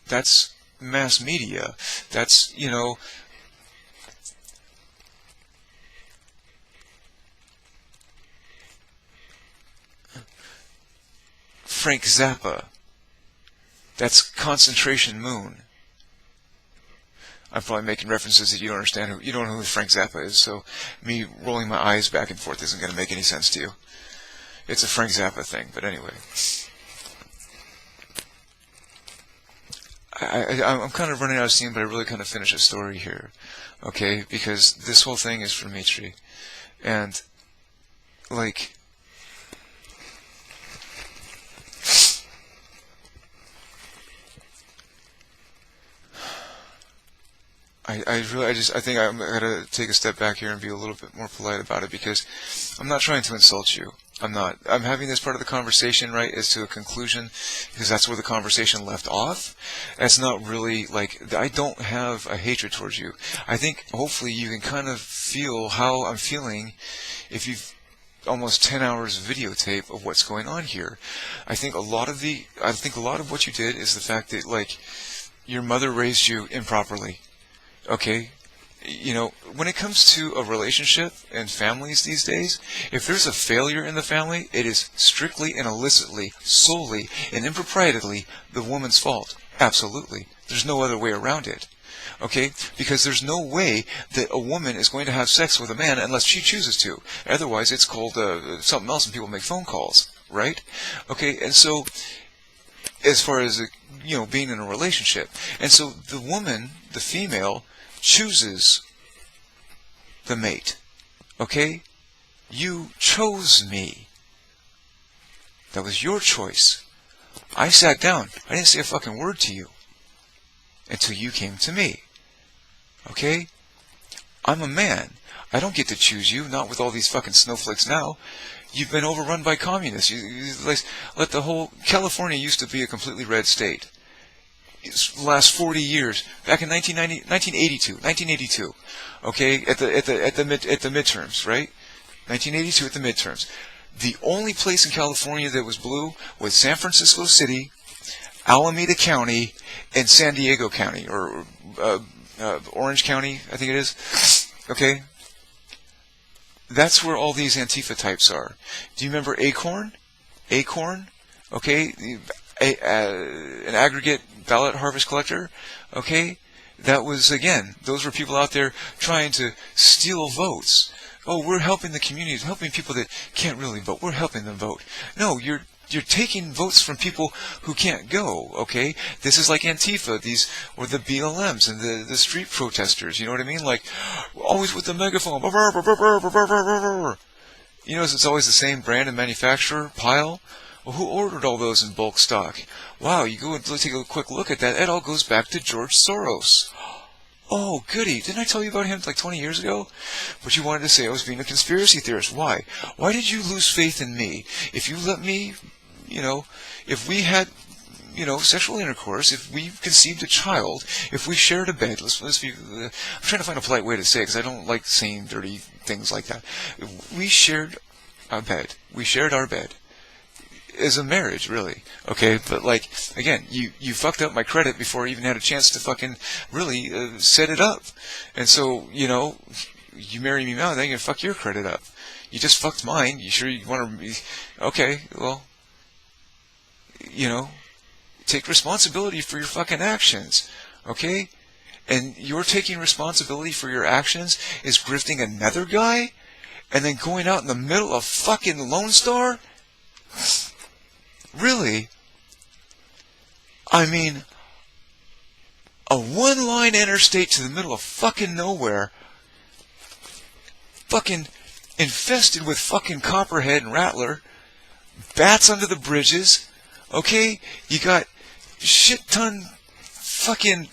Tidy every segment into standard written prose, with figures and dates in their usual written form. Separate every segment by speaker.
Speaker 1: That's mass media. That's, Frank Zappa. That's Concentration Moon. I'm probably making references that you don't understand. You don't know who Frank Zappa is, so me rolling my eyes back and forth isn't going to make any sense to you. It's a Frank Zappa thing, but anyway. I'm kind of running out of steam, but I really kind of finish a story here, okay? Because this whole thing is for Mitri, and like, I think I'm gonna take a step back here and be a little bit more polite about it, because I'm not trying to insult you. I'm not. I'm having this part of the conversation, right, as to a conclusion, because that's where the conversation left off. It's not really, like, I don't have a hatred towards you. I think, hopefully, you can kind of feel how I'm feeling if you've almost 10 hours of videotape of what's going on here. I think a lot of what you did is the fact that, like, your mother raised you improperly. Okay? When it comes to a relationship and families these days, if there's a failure in the family, it is strictly and illicitly, solely and improprietely the woman's fault. Absolutely. There's no other way around it. Okay? Because there's no way that a woman is going to have sex with a man unless she chooses to. Otherwise, it's called something else and people make phone calls. Right? Okay? And so, as far as, being in a relationship. And so the woman, the female, chooses the mate. Okay? You chose me. That was your choice. I sat down. I didn't say a fucking word to you until you came to me. Okay? I'm a man. I don't get to choose you, not with all these fucking snowflakes now. You've been overrun by communists. Let the whole... California used to be a completely red state. Last 40 years, back in 1982, okay, at the midterms, right? 1982 at the midterms. The only place in California that was blue was San Francisco City, Alameda County, and San Diego County, or Orange County, I think it is. Okay, that's where all these Antifa types are. Do you remember Acorn? Acorn, okay, an aggregate ballot harvest collector, okay? That was, again, those were people out there trying to steal votes. Oh, we're helping the community, helping people that can't really vote. We're helping them vote. No, you're taking votes from people who can't go, okay? This is like Antifa, or the BLMs and the street protesters, you know what I mean? Like, always with the megaphone. It's always the same brand and manufacturer, Pile. Well, who ordered all those in bulk stock? Wow, you go and take a quick look at that. It all goes back to George Soros. Oh, goody. Didn't I tell you about him like 20 years ago? But you wanted to say I was being a conspiracy theorist. Why? Why did you lose faith in me? If you let me, if we had, sexual intercourse, if we conceived a child, if we shared a bed, let's be, I'm trying to find a polite way to say it because I don't like saying dirty things like that. We shared a bed. We shared our bed. As a marriage, really. Okay, but like, again, you fucked up my credit before I even had a chance to fucking really set it up. And so, you marry me now, then you're gonna fuck your credit up. You just fucked mine. You sure you want to be... Okay, well, take responsibility for your fucking actions. Okay? And you're taking responsibility for your actions is grifting another guy? And then going out in the middle of fucking Lone Star? Really? I mean, a one-line interstate to the middle of fucking nowhere, fucking infested with fucking copperhead and rattler, bats under the bridges, okay? You got shit-ton fucking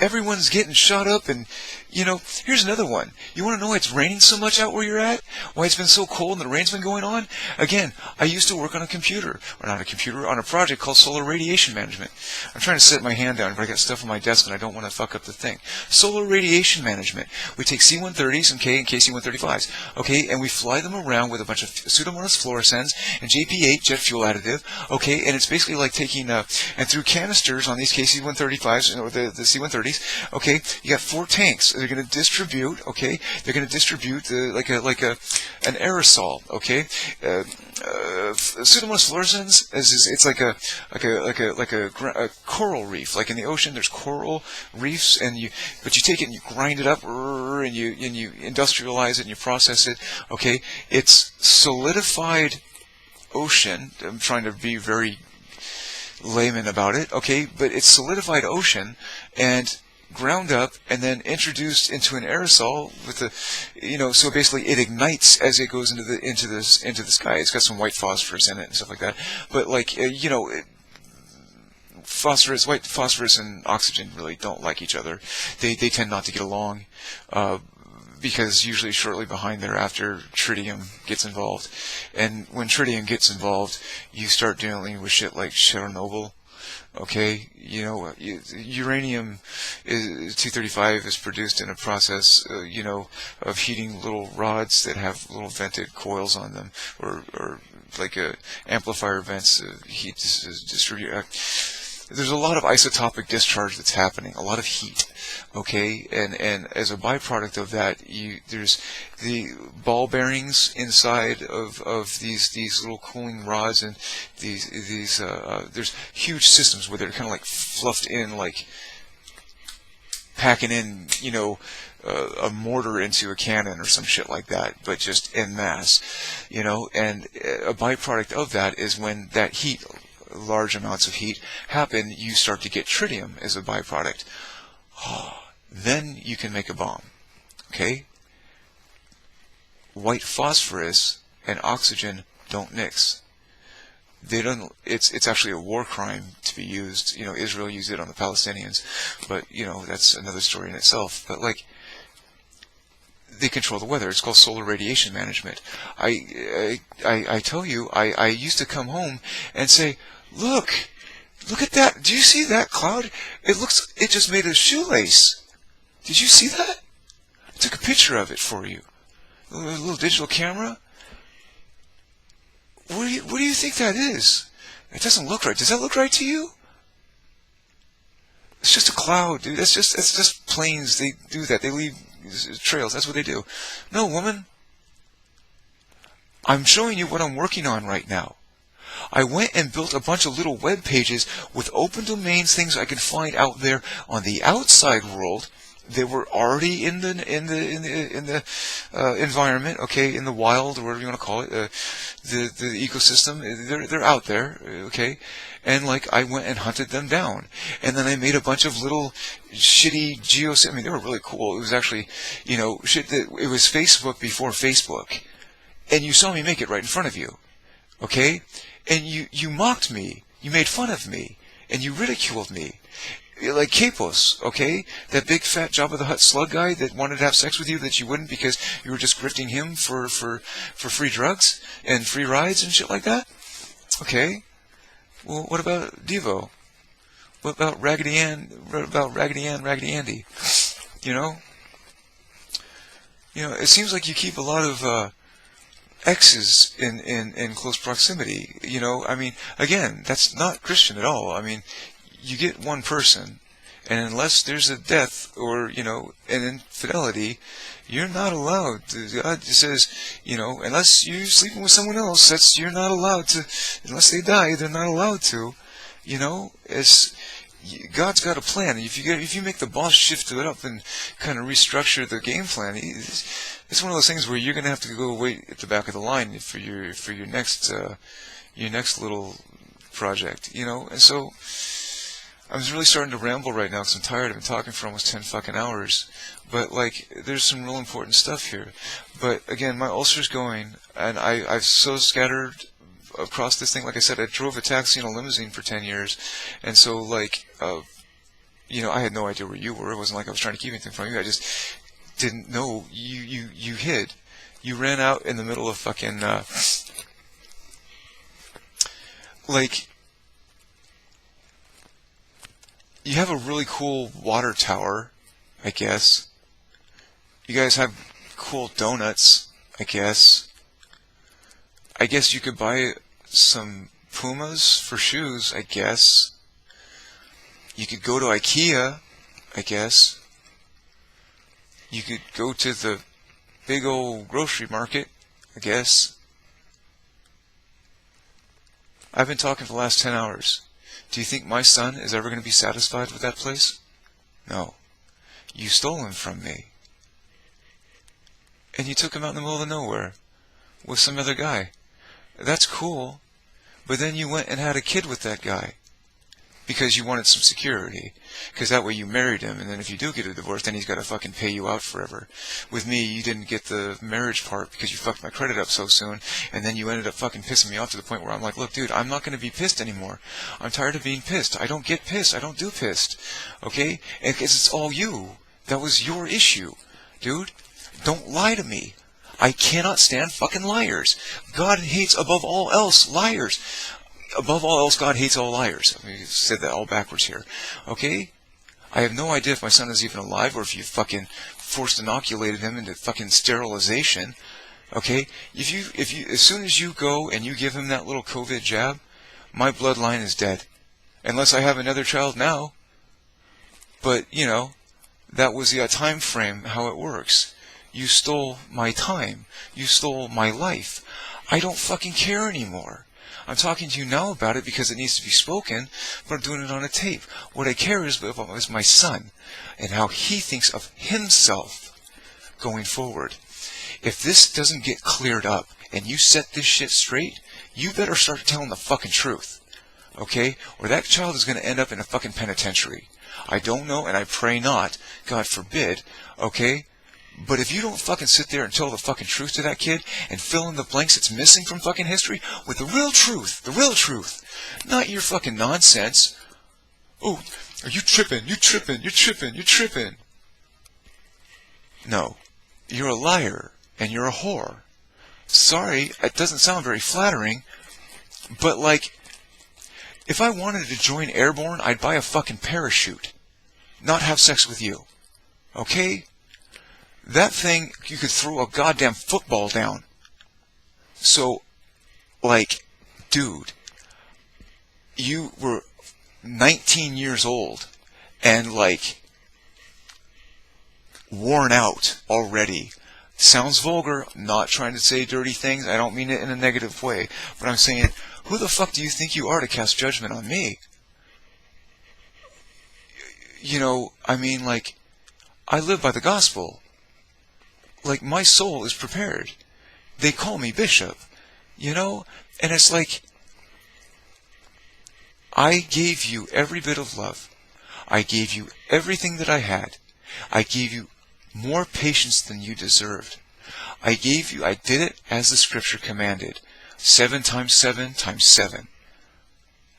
Speaker 1: everyone's getting shot up, and here's another one. You want to know why it's raining so much out where you're at? Why it's been so cold and the rain's been going on? Again, I used to work on a computer, or not a computer, on a project called solar radiation management. I'm trying to set my hand down, but I got stuff on my desk and I don't want to fuck up the thing. Solar radiation management. We take C-130s and KC-135s, okay, and we fly them around with a bunch of Pseudomonas fluorescens and JP8 jet fuel additive, okay, and it's basically like taking and through canisters on these KC-135s or the C-130s. Okay, you got 4 tanks. They're going to distribute. Okay, they're going to distribute like an aerosol. Okay, Pseudomonas fluorescens it's like a coral reef. Like in the ocean, there's coral reefs, but you take it and you grind it up, and you industrialize it and you process it. Okay, it's solidified ocean. I'm trying to be very layman about it, okay, but it's solidified ocean and ground up and then introduced into an aerosol with so basically it ignites as it goes into the sky. It's got some white phosphorus in it and stuff like that. But white phosphorus and oxygen really don't like each other. They tend not to get along. Because usually shortly behind thereafter, tritium gets involved. And when tritium gets involved, you start dealing with shit like Chernobyl. Okay, uranium 235 is produced in a process, of heating little rods that have little vented coils on them, or like amplifier vents, heat distribute. There's a lot of isotopic discharge that's happening, a lot of heat, okay, and as a byproduct of that, there's the ball bearings inside of these little cooling rods, and there's huge systems where they're kind of like fluffed in, like packing in, a mortar into a cannon or some shit like that, but just en masse, and a byproduct of that is when that heat, large amounts of heat happen, you start to get tritium as a byproduct. Then you can make a bomb. Okay? White phosphorus and oxygen don't mix. They don't. It's actually a war crime to be used. Israel used it on the Palestinians, but that's another story in itself. But they control the weather. It's called solar radiation management. I tell you, I used to come home and say, Look at that. Do you see that cloud? It just made a shoelace. Did you see that? I took a picture of it for you. A little digital camera. What do you think that is? It doesn't look right. Does that look right to you? It's just a cloud, dude. It's just planes. They do that. They leave trails. That's what they do. No, woman. I'm showing you what I'm working on right now. I went and built a bunch of little web pages with open domains, things I could find out there on the outside world. They were already in the environment, okay, in the wild, or whatever you want to call it, the ecosystem. They're out there, okay, and I went and hunted them down, and then I made a bunch of little shitty I mean, they were really cool. It was actually, shit that it was Facebook before Facebook, and you saw me make it right in front of you, okay. And you mocked me, you made fun of me, and you ridiculed me. Like Capos, okay? That big fat Jabba the Hutt slug guy that wanted to have sex with you that you wouldn't because you were just grifting him for free drugs and free rides and shit like that? Okay. Well, what about Devo? What about Raggedy Ann? What about Raggedy Ann, Raggedy Andy? It seems like you keep a lot of X's in close proximity. I mean, again, that's not Christian at all. I mean, you get one person, and unless there's a death or an infidelity, you're not allowed to. God says, unless you're sleeping with someone else, you're not allowed to. Unless they die, they're not allowed to. God's got a plan. If you make the boss shift it up and kind of restructure the game plan, it's one of those things where you're going to have to go wait at the back of the line for your next little project, And so I'm really starting to ramble right now because I'm tired. I've been talking for almost 10 fucking hours, but there's some real important stuff here. But again, my ulcer's going, and I've so scattered across this thing. Like I said, I drove a taxi and a limousine for 10 years, and so I had no idea where you were. It wasn't like I was trying to keep anything from you. I just didn't know you hid. You ran out in the middle of fucking, like, you have a really cool water tower, I guess. You guys have cool donuts, I guess. I guess you could buy some Pumas for shoes, I guess. You could go to IKEA, I guess. You could go to the big old grocery market, I guess. I've been talking for the last 10 hours. Do you think my son is ever going to be satisfied with that place? No. You stole him from me. And you took him out in the middle of nowhere with some other guy. That's cool. But then you went and had a kid with that guy. Because you wanted some security. Because that way you married him, and then if you do get a divorce, then he's got to fucking pay you out forever. With me, you didn't get the marriage part because you fucked my credit up so soon, and then you ended up fucking pissing me off to the point where I'm like, look, dude, I'm not going to be pissed anymore. I'm tired of being pissed. I don't get pissed. I don't do pissed. Okay? And because it's all you. That was your issue. Dude, don't lie to me. I cannot stand fucking liars. God hates above all else liars. Above all else, God hates all liars. I mean, you said that all backwards here. Okay? I have no idea if my son is even alive or if you fucking forced inoculated him into fucking sterilization. Okay? If you, as soon as you go and you give him that little COVID jab, my bloodline is dead. Unless I have another child now. But, that was the time frame, how it works. You stole my time. You stole my life. I don't fucking care anymore. I'm talking to you now about it because it needs to be spoken, but I'm doing it on a tape. What I care is my son and how he thinks of himself going forward. If this doesn't get cleared up and you set this shit straight, you better start telling the fucking truth. Okay? Or that child is going to end up in a fucking penitentiary. I don't know, and I pray not. God forbid. Okay? But if you don't fucking sit there and tell the fucking truth to that kid and fill in the blanks that's missing from fucking history with the real truth, not your fucking nonsense. Oh, are you tripping? You're tripping. No, you're a liar and you're a whore. Sorry, it doesn't sound very flattering, but like, if I wanted to join Airborne, I'd buy a fucking parachute, not have sex with you. Okay? That thing, you could throw a goddamn football down. So, like, dude, you were 19 years old and, like, worn out already. Sounds vulgar. I'm not trying to say dirty things. I don't mean it in a negative way. But I'm saying, who the fuck do you think you are to cast judgment on me? I mean, like, I live by the gospel. Like, my soul is prepared. They call me bishop, and it's like, I gave you every bit of love. I gave you everything that I had. I gave you more patience than you deserved. I did it as the scripture commanded. 7 times 7 times 7.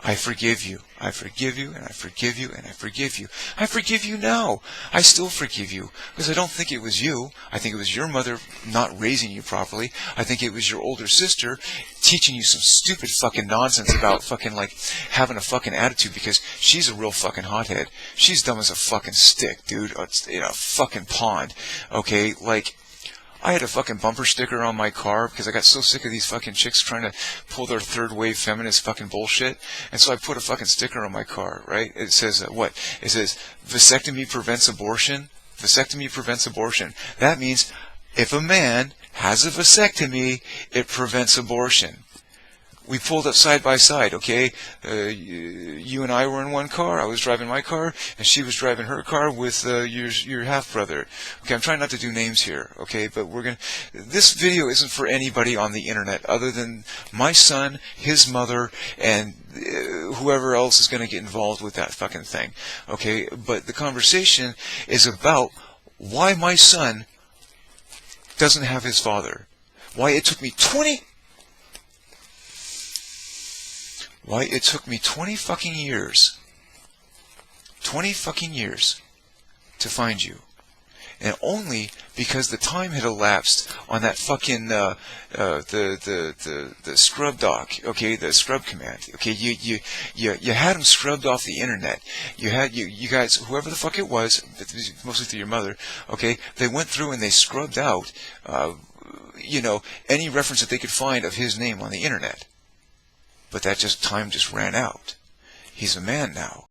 Speaker 1: I forgive you, and I forgive you, and I forgive you. I forgive you now. I still forgive you, because I don't think it was you. I think it was your mother not raising you properly. I think it was your older sister teaching you some stupid fucking nonsense about fucking, like, having a fucking attitude, because she's a real fucking hothead. She's dumb as a fucking stick, dude. It's in a fucking pond. Okay, like, I had a fucking bumper sticker on my car because I got so sick of these fucking chicks trying to pull their third wave feminist fucking bullshit. And so I put a fucking sticker on my car, right? It says, what? It says, vasectomy prevents abortion. Vasectomy prevents abortion. That means if a man has a vasectomy, it prevents abortion. We pulled up side by side, okay? You and I were in one car. I was driving my car, and she was driving her car with your half-brother. Okay, I'm trying not to do names here, okay? But this video isn't for anybody on the internet other than my son, his mother, and whoever else is going to get involved with that fucking thing, okay? But the conversation is about why my son doesn't have his father. Why it took me 20 fucking years 20 fucking years to find you. And only because the time had elapsed on that fucking the scrub doc, okay, the scrub command, okay, you had them scrubbed off the internet. You guys, whoever the fuck it was, mostly through your mother, okay, they went through and they scrubbed out, any reference that they could find of his name on the internet. But that time just ran out. He's a man now.